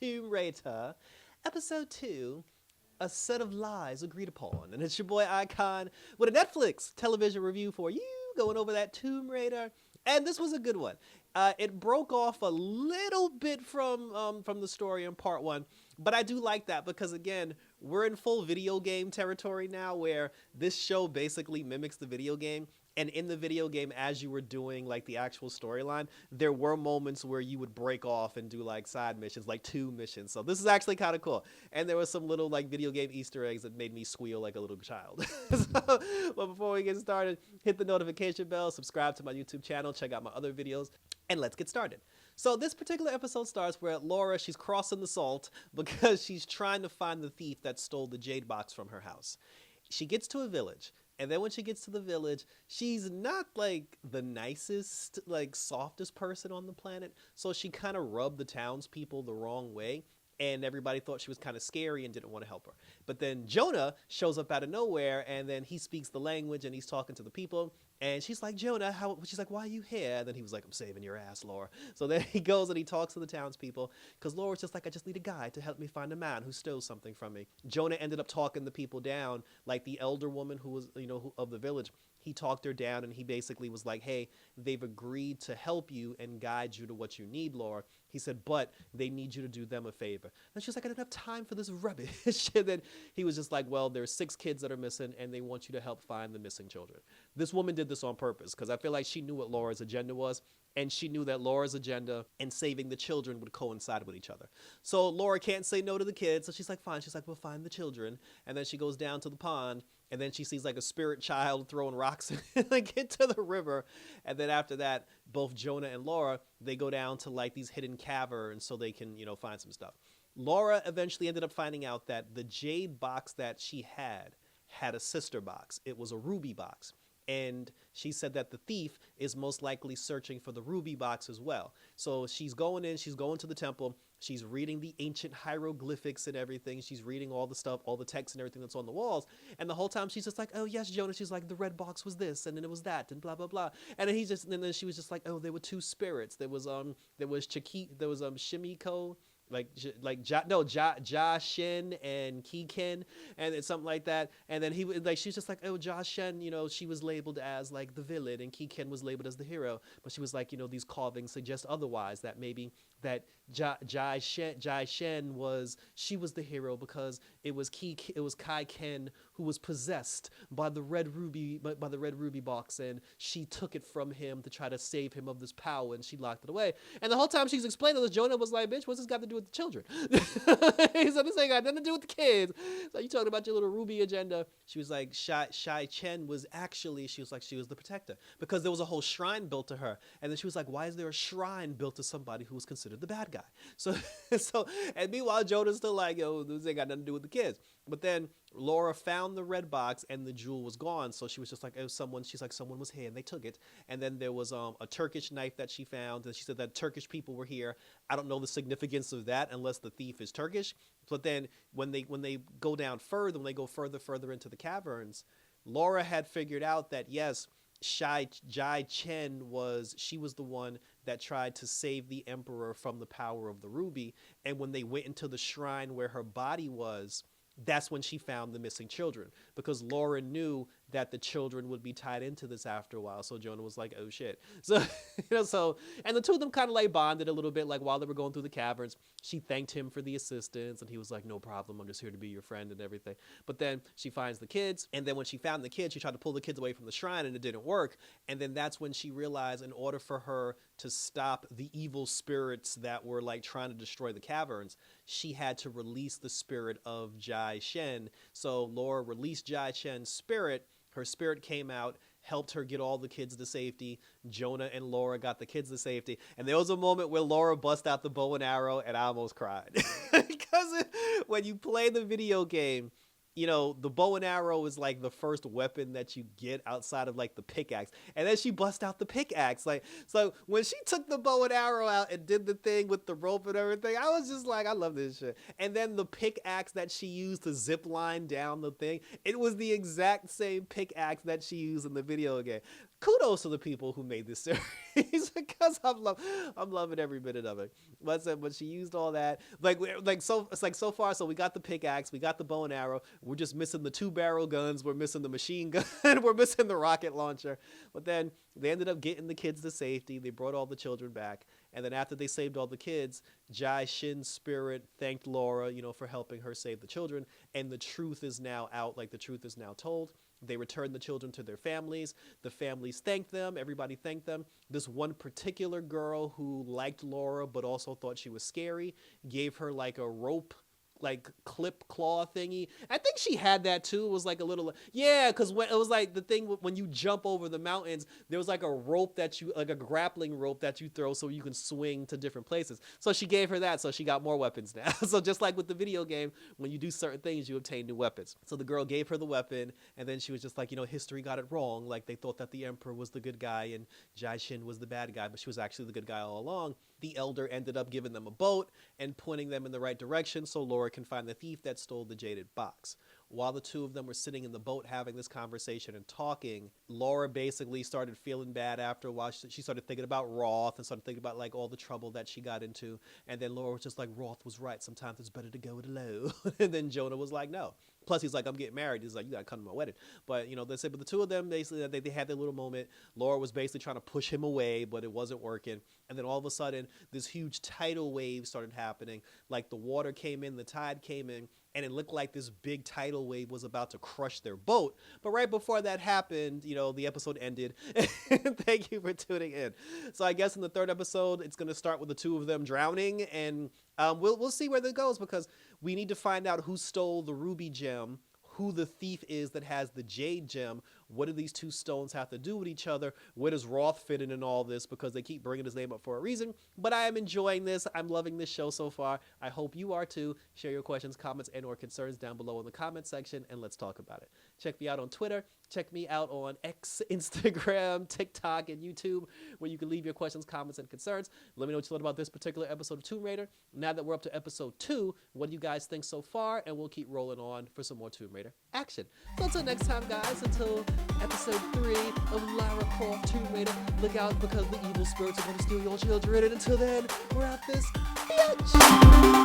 Tomb Raider, Episode 2, A Set of Lies Agreed Upon. And it's your boy Icon with a Netflix television review for you, going over that Tomb Raider. And this was a good one. It broke off a little bit from the story in part one, but I do like that because, again, we're in full video game territory now where this show basically mimics the video game. And in the video game, as you were doing like the actual storyline, there were moments where you would break off and do like side missions, like 2 missions. So this is actually kind of cool. And there was some little like video game Easter eggs that made me squeal like a little child. But before we get started, hit the notification bell, subscribe to my YouTube channel, check out my other videos, and let's get started. So this particular episode starts where Laura, she's crossing the salt because she's trying to find the thief that stole the jade box from her house. She gets to a village. And then when she gets to the village, she's not like the nicest, like softest person on the planet. So she kind of rubbed the townspeople the wrong way. And everybody thought she was kind of scary and didn't want to help her. But then Jonah shows up out of nowhere, and then he speaks the language and he's talking to the people. And she's like, Jonah, how? She's like, why are you here? And then he was like, I'm saving your ass, Laura. So then he goes and he talks to the townspeople because Laura's just like, I just need a guy to help me find a man who stole something from me. Jonah ended up talking the people down, like the elder woman who was, of the village. He talked her down and he basically was like, hey, they've agreed to help you and guide you to what you need, Laura. He said, but they need you to do them a favor. And she's like, I don't have time for this rubbish. And then he was just like, well, there's 6 kids that are missing and they want you to help find the missing children. This woman did this on purpose because I feel like she knew what Laura's agenda was. And she knew that Laura's agenda and saving the children would coincide with each other. So Laura can't say no to the kids. So she's like, fine. She's like, we'll find the children. And then she goes down to the pond. And then she sees like a spirit child throwing rocks like into the river. And then after that, both Jonah and Laura, they go down to like these hidden caverns so they can, find some stuff. Laura eventually ended up finding out that the jade box that she had a sister box. It was a ruby box. And she said that the thief is most likely searching for the ruby box as well. So she's going to the temple. She's reading the ancient hieroglyphics and everything. She's reading all the stuff, all the text and everything that's on the walls. And the whole time she's just like, oh, yes, Jonah. She's like, the red box was this and then it was that and blah, blah, blah. And then she was just like, oh, there were 2 spirits. There was Shimiko. Jashin and Kiken and it's something like that. And then she's just like, oh, Jashin, she was labeled as like the villain and Kiken was labeled as the hero. But she was like, these carvings suggest otherwise, that maybe that Jai Shen was the hero because it was Kai Ken who was possessed by the red ruby box, and she took it from him to try to save him of this power, and she locked it away. And the whole time she's explaining this, Jonah was like, bitch, what's this got to do with the children? He said, this ain't got nothing to do with the kids. So you talking about your little ruby agenda. She was like, Shai Chen was actually, she was the protector because there was a whole shrine built to her. And then she was like, why is there a shrine built to somebody who was considered the bad guy? So and meanwhile, Jonah's still like, yo, this ain't got nothing to do with the kids. But then Laura found the red box and the jewel was gone. So she was just like, oh, someone was here and they took it. And then there was a Turkish knife that she found. And she said that Turkish people were here. I don't know the significance of that unless the thief is Turkish. But then when they go down further, when they go further into the caverns, Laura had figured out that, yes, Jai Chen was the one that tried to save the emperor from the power of the ruby. And when they went into the shrine where her body was, that's when she found the missing children, because Laura knew that the children would be tied into this after a while. So Jonah was like, oh shit. So, and the two of them kind of like bonded a little bit, like while they were going through the caverns. She thanked him for the assistance and he was like, no problem. I'm just here to be your friend and everything. But then she finds the kids. And then when she found the kids, she tried to pull the kids away from the shrine and it didn't work. And then that's when she realized in order for her to stop the evil spirits that were like trying to destroy the caverns, she had to release the spirit of Jai Shen. So Laura released Jai Shen's spirit. Her spirit came out, helped her get all the kids to safety. Jonah and Laura got the kids to safety. And there was a moment where Laura bust out the bow and arrow and I almost cried. Because when you play the video game, you know, the bow and arrow is like the first weapon that you get outside of like the pickaxe. And then she bust out the pickaxe. Like, so when she took the bow and arrow out and did the thing with the rope and everything, I was just like, I love this shit. And then the pickaxe that she used to zip line down the thing, it was the exact same pickaxe that she used in the video game. Kudos to the people who made this series because I'm loving every minute of it. But she used all that so it's like so far. So we got the pickaxe, we got the bow and arrow. We're just missing the 2-barrel guns. We're missing the machine gun. We're missing the rocket launcher. But then they ended up getting the kids to safety. They brought all the children back. And then after they saved all the kids, Jai Shin's spirit thanked Laura, you know, for helping her save the children. And the truth is now out. Like the truth is now told. They returned the children to their families. The families thanked them. Everybody thanked them. This one particular girl who liked Laura but also thought she was scary gave her like a rope, like clip claw thingy. I think she had that too. It was like a little, yeah, because when it was like the thing when you jump over the mountains, there was like a rope that you, like a grappling rope that you throw so you can swing to different places. So she gave her that, so she got more weapons now. So just like with the video game, when you do certain things, you obtain new weapons. So the girl gave her the weapon, and then she was just like, you know, history got it wrong. Like they thought that the emperor was the good guy and Jai Shin was the bad guy, but she was actually the good guy all along. The elder ended up giving them a boat and pointing them in the right direction so Laura can find the thief that stole the jaded box. While the two of them were sitting in the boat having this conversation and talking, Laura basically started feeling bad after a while. She started thinking about Roth and started thinking about like all the trouble that she got into. And then Laura was just like, Roth was right. Sometimes it's better to go it alone. And then Jonah was like, no. Plus, he's like, I'm getting married. He's like, you got to come to my wedding. But, you know, they said, but the two of them, basically, they had their little moment. Laura was basically trying to push him away, but it wasn't working. And then all of a sudden, this huge tidal wave started happening. Like the water came in, the tide came in, and it looked like this big tidal wave was about to crush their boat. But right before that happened, you know, the episode ended. Thank you for tuning in. So I guess in the third episode, it's going to start with the two of them drowning, and we'll see where that goes, because we need to find out who stole the ruby gem, who the thief is that has the jade gem. What do these two stones have to do with each other? Where does Roth fit in all this? Because they keep bringing his name up for a reason. But I am enjoying this. I'm loving this show so far. I hope you are too. Share your questions, comments, and or concerns down below in the comment section, and let's talk about it. Check me out on Twitter. Check me out on X, Instagram, TikTok, and YouTube, where you can leave your questions, comments, and concerns. Let me know what you thought about this particular episode of Tomb Raider. Now that we're up to episode 2, what do you guys think so far? And we'll keep rolling on for some more Tomb Raider action. So until next time, guys, until episode 3 of Lara Croft Tomb Raider, look out because the evil spirits are going to steal your children. And until then, we're out this bitch.